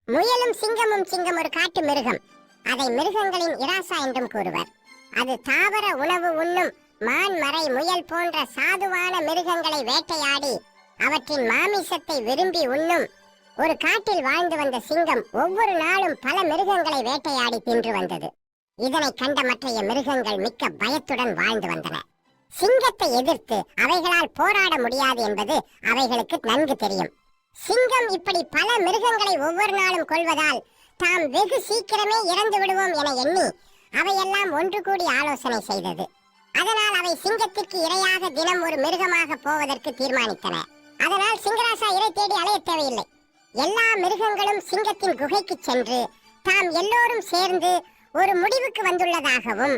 முயலும் சிங்கம் ஒரு காட்டு மிருகம். அதை மிருகங்களின் இராசா என்றும் கூறுவர். அது தாவர உணவு உண்ணும் மான், மறை, முயல் போன்ற சாதுவான மிருகங்களை வேட்டையாடி அவற்றின் மாமிசத்தை விரும்பி உண்ணும் ஒரு காட்டில் வாழ்ந்து வந்த சிங்கம் ஒவ்வொரு நாளும் பல மிருகங்களை வேட்டையாடி தின்று வந்தது. இதனை கண்ட மற்றைய மிருகங்கள் மிக்க பயத்துடன் வாழ்ந்து வந்தன. சிங்கத்தை எதிர்த்து அவைகளால் போராட முடியாது என்பது அவைகளுக்கு நன்கு தெரியும். சிங்கம் இப்படி பல மிருகங்களை ஒவ்வொரு நாளும் கொள்வதால் தாம் வெகு சீக்கிரமே இறந்து விடுவோம் என எண்ணி அவையெல்லாம் ஒன்று கூடி ஆலோசனை செய்தது. அதனால் அவை சிங்கத்திற்கு இரையாக தினம் ஒரு மிருகமாக போவதற்கு தீர்மானித்தன. அதனால் சிங்கராசா இரை தேடி அலைய தேவையில்லை. எல்லா மிருகங்களும் சிங்கத்தின் குகைக்கு சென்று தாம் எல்லோரும் சேர்ந்து ஒரு முடிவுக்கு வந்துள்ளதாகவும்,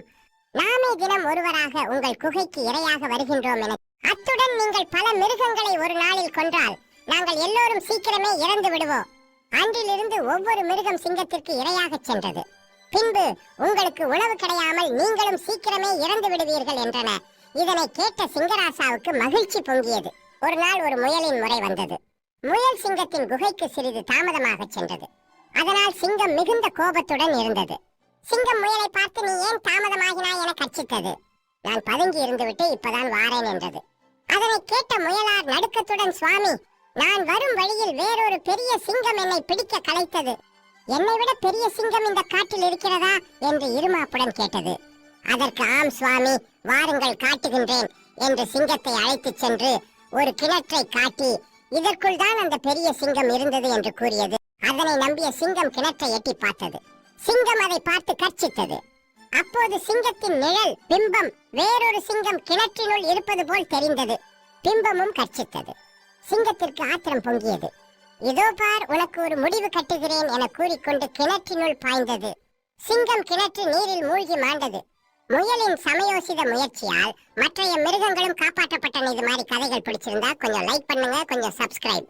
நாமே தினம் ஒருவராக உங்கள் குகைக்கு இரையாக வருகின்றோம் என, அத்துடன் நீங்கள் பல மிருகங்களை ஒரு நாளில் கொன்றால் நாங்கள் எல்லோரும் சீக்கிரமே இறந்து விடுவோம். அன்றிலிருந்து ஒவ்வொரு மிருகம் சிங்கத்திற்கு இரையாக சென்றது. பின்பு உங்களுக்கு உணவு கிடையாமல் நீங்களும் சீக்கிரமே இறந்து விடுவீர்கள் என்றன. இதனை கேட்ட சிங்கராசாவுக்கு மகிழ்ச்சி பொங்கியது. ஒரு நாள் ஒரு முயலின் முறை வந்தது. முயல் சிங்கத்தின் குகைக்கு சிறிது தாமதமாக சென்றது. அதனால் சிங்கம் மிகுந்த கோபத்துடன் இருந்தது. சிங்கம் முயலை பார்த்து, நீ ஏன் தாமதமாகினாய் என கர்ச்சித்தது. நான் பதுங்கி இருந்துவிட்டு இப்பதான் வாரேன் என்றது. அதனை கேட்ட முயலார் நடுக்கத்துடன், சுவாமி, நான் வரும் வழியில் வேறொரு பெரிய சிங்கம் என்னை பிடிக்க கலைத்தது. என்னை விட பெரிய சிங்கம் இந்த காட்டில் இருக்கிறதா என்று இருமாப்புடன் கேட்டது. அதற்கு, ஆம் சுவாமி, வாருங்கள் காட்டுகின்றேன் என்று சிங்கத்தை அழைத்து சென்று ஒரு கிணற்றை காட்டி இதற்குள் தான் அந்த பெரிய சிங்கம் இருந்தது என்று கூறியது. அதனை நம்பிய சிங்கம் கிணற்றை எட்டி பார்த்தது. சிங்கம் அதை பார்த்து கர்ச்சித்தது. அப்போது சிங்கத்தின் நிழல் பிம்பம் வேறொரு சிங்கம் கிணற்றினுள் இருப்பது போல் தெரிந்தது. பிம்பமும் கர்ச்சித்தது. சிங்கத்திற்கு ஆத்திரம் பொங்கியது. இதோ பார், உனக்கு ஒரு முடிவு கட்டுகிறேன் என கூறிக்கொண்டு கிணற்றினுள் பாய்ந்தது. சிங்கம் கிணற்று நீரில் மூழ்கி மாண்டது. முயலின் சமயோசித முயற்சியால் மற்றைய மிருகங்களும் காப்பாற்றப்பட்டன. இது மாதிரி கதைகள் பிடிச்சிருந்தா கொஞ்சம் லைக் பண்ணுங்க, கொஞ்சம் சப்ஸ்கிரைப்.